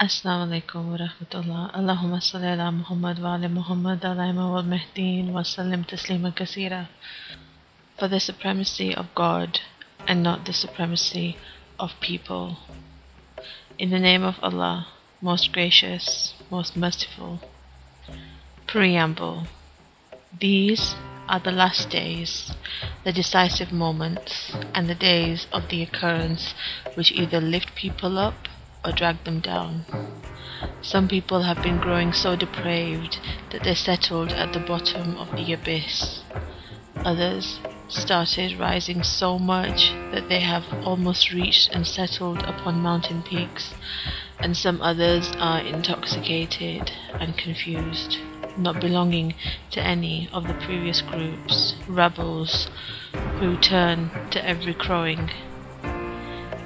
Assalamu alaikum wa rahmatullah. Allahumma salli ala Muhammad wa ala Muhammad al-Imam wal-Mahdeen wa sallim taslima kaseera. For the supremacy of God and not the supremacy of people. In the name of Allah, most gracious, most merciful. Preamble. These are the last days, the decisive moments, and the days of the occurrence which either lift people up or drag them down. Some people have been growing so depraved that they settled at the bottom of the abyss. Others started rising so much that they have almost reached and settled upon mountain peaks, and some others are intoxicated and confused, not belonging to any of the previous groups, rebels who turn to every crowing.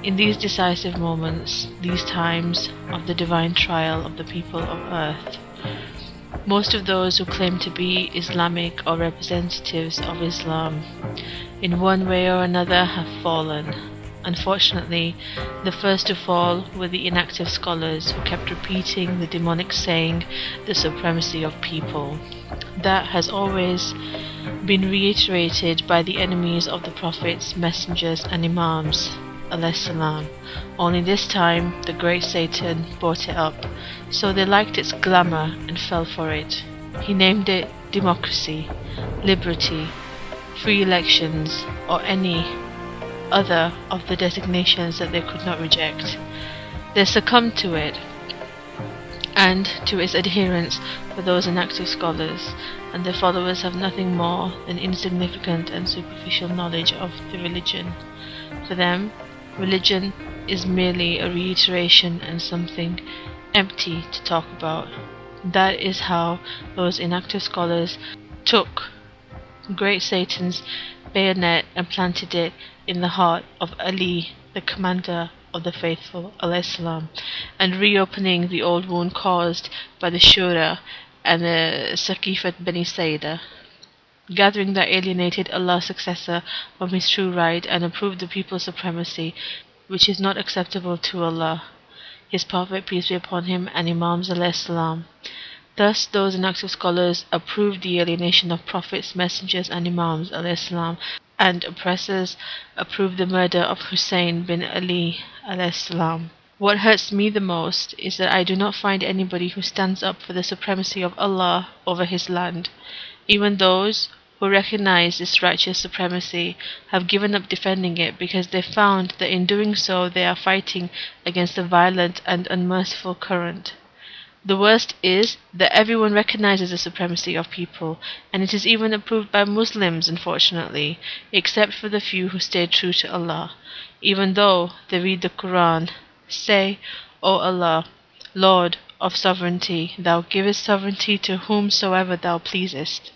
In these decisive moments, these times of the divine trial of the people of earth, most of those who claim to be Islamic or representatives of Islam, in one way or another have fallen. Unfortunately, the first to fall were the inactive scholars who kept repeating the demonic saying, the supremacy of people. That has always been reiterated by the enemies of the prophets, messengers and Imams, salam. Only this time the great Satan brought it up, so they liked its glamour and fell for it. He named it democracy, liberty, free elections, or any other of the designations that they could not reject. They succumbed to it and to its adherents for those inactive scholars, and their followers have nothing more than insignificant and superficial knowledge of the religion. For them, religion is merely a reiteration and something empty to talk about. That is how those inactive scholars took great Satan's bayonet and planted it in the heart of Ali, the commander of the faithful, salam, and reopening the old wound caused by the Shura and the Saqifat Bani Saida. Gathering that alienated Allah's successor from his true right and approved the people's supremacy, which is not acceptable to Allah, His Prophet, peace be upon him, and Imams salam. Thus those inactive scholars approved the alienation of prophets, messengers and Imams salam, and oppressors approved the murder of Hussein bin Ali salam. What hurts me the most is that I do not find anybody who stands up for the supremacy of Allah over His land. Even those who recognize this righteous supremacy have given up defending it because they found that in doing so they are fighting against a violent and unmerciful current. The worst is that everyone recognizes the supremacy of people, and it is even approved by Muslims, unfortunately, except for the few who stay true to Allah. Even though they read the Quran, say, O Allah, Lord of sovereignty, Thou givest sovereignty to whomsoever Thou pleasest.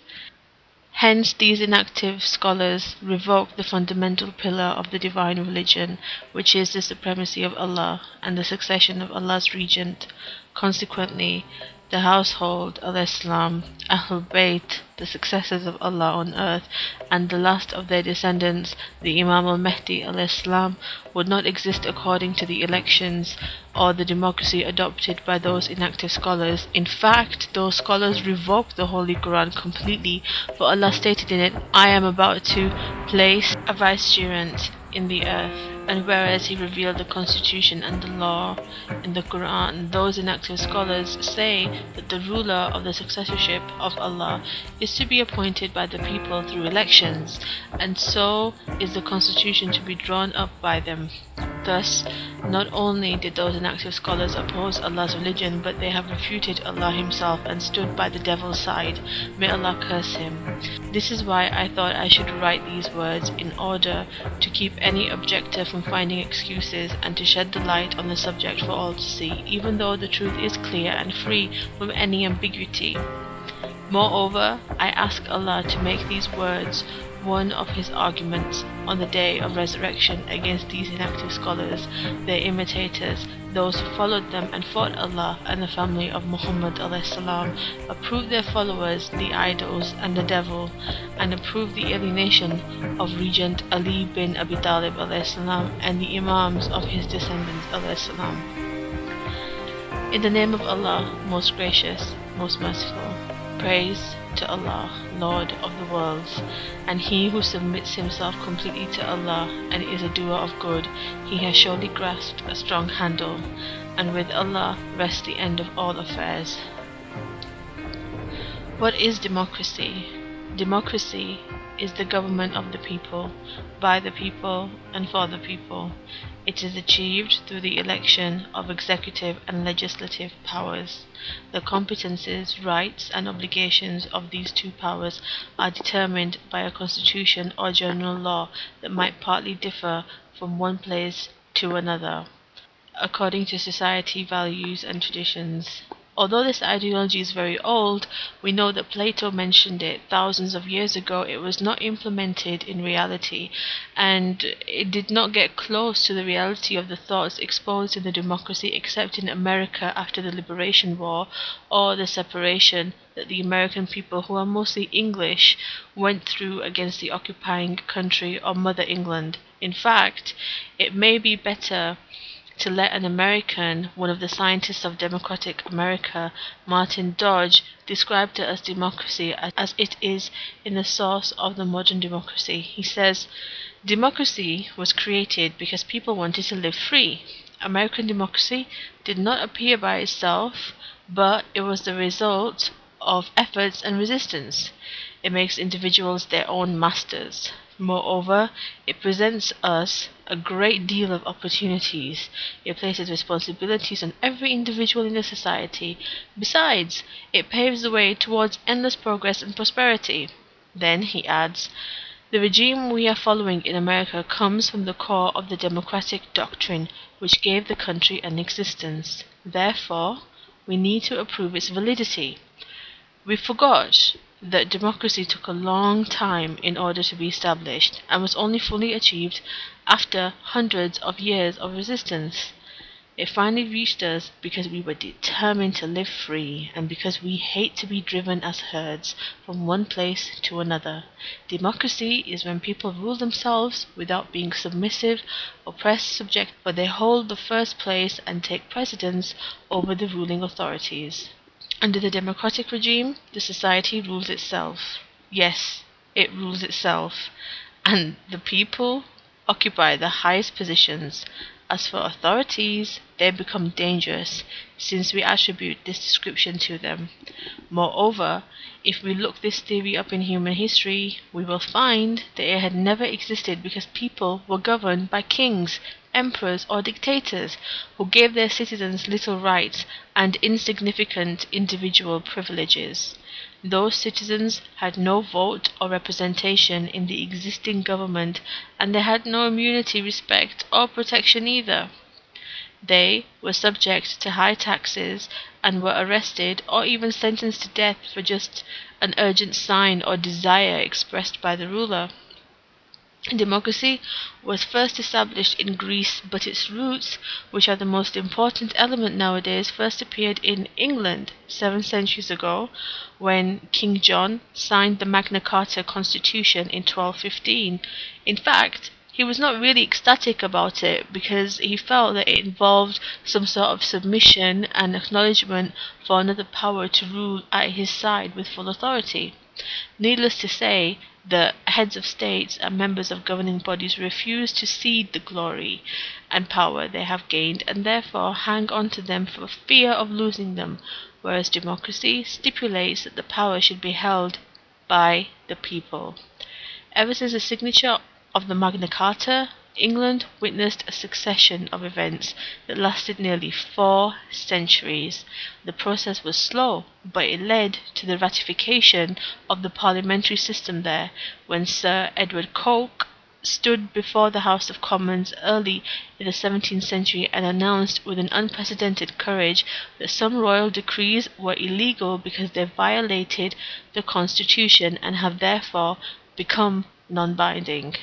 Hence these inactive scholars revoke the fundamental pillar of the divine religion, which is the supremacy of Allah and the succession of Allah's regent. Consequently, the household salam, Ahlul Bayt, the successors of Allah on earth, and the last of their descendants, the Imam al-Mahdi salam, would not exist according to the elections or the democracy adopted by those inactive scholars. In fact, those scholars revoked the Holy Quran completely, for Allah stated in it, I am about to place a vicegerent in the earth. And whereas He revealed the constitution and the law in the Quran, those inactive scholars say that the ruler of the successorship of Allah is to be appointed by the people through elections, and so is the constitution to be drawn up by them. Thus, not only did those inactive scholars oppose Allah's religion, but they have refuted Allah Himself and stood by the devil's side. May Allah curse him. This is why I thought I should write these words, in order to keep any objector from finding excuses and to shed the light on the subject for all to see, even though the truth is clear and free from any ambiguity. Moreover, I ask Allah to make these words one of His arguments on the day of resurrection against these inactive scholars, their imitators, those who followed them and fought Allah and the family of Muhammad salam, approved their followers, the idols and the devil, and approved the alienation of Regent Ali bin Abi Talib salam, and the Imams of his descendants salam. In the name of Allah, most gracious, most merciful. Praise to Allah, Lord of the worlds, and he who submits himself completely to Allah and is a doer of good, he has surely grasped a strong handle, and with Allah rests the end of all affairs. What is democracy? Democracy is the government of the people, by the people, and for the people. It is achieved through the election of executive and legislative powers. The competences, rights, and obligations of these two powers are determined by a constitution or general law that might partly differ from one place to another, according to society values and traditions. Although this ideology is very old, we know that Plato mentioned it thousands of years ago. It was not implemented in reality, and it did not get close to the reality of the thoughts exposed in the democracy except in America after the Liberation War, or the separation that the American people, who are mostly English, went through against the occupying country or Mother England. In fact, it may be better to let an American, one of the scientists of democratic America, Martin Dodge, describe to us democracy as it is in the source of the modern democracy. He says, democracy was created because people wanted to live free. American democracy did not appear by itself, but it was the result of efforts and resistance. It makes individuals their own masters. Moreover, it presents us a great deal of opportunities. It places responsibilities on every individual in the society. Besides, it paves the way towards endless progress and prosperity. Then, he adds, the regime we are following in America comes from the core of the democratic doctrine which gave the country an existence. Therefore, we need to approve its validity. We forgot that democracy took a long time in order to be established, and was only fully achieved after hundreds of years of resistance. It finally reached us because we were determined to live free, and because we hate to be driven as herds from one place to another. Democracy is when people rule themselves without being submissive, oppressed, subject, but they hold the first place and take precedence over the ruling authorities. Under the democratic regime, the society rules itself. Yes, it rules itself, and the people occupy the highest positions. As for authorities, they become dangerous, since we attribute this description to them. Moreover, if we look this theory up in human history, we will find that it had never existed because people were governed by kings, emperors, or dictators who gave their citizens little rights and insignificant individual privileges. Those citizens had no vote or representation in the existing government, and they had no immunity, respect, or protection either. They were subject to high taxes and were arrested or even sentenced to death for just an urgent sign or desire expressed by the ruler. Democracy was first established in Greece, but its roots, which are the most important element nowadays, first appeared in England 7 centuries ago, when King John signed the Magna Carta Constitution in 1215. In fact, he was not really ecstatic about it because he felt that it involved some sort of submission and acknowledgement for another power to rule at his side with full authority. Needless to say, the heads of states and members of governing bodies refuse to cede the glory and power they have gained, and therefore hang on to them for fear of losing them, whereas democracy stipulates that the power should be held by the people. Ever since the signature of the Magna Carta, England witnessed a succession of events that lasted nearly 4 centuries. The process was slow, but it led to the ratification of the parliamentary system there, when Sir Edward Coke stood before the House of Commons early in the 17th century and announced with an unprecedented courage that some royal decrees were illegal because they violated the Constitution and have therefore become non-binding.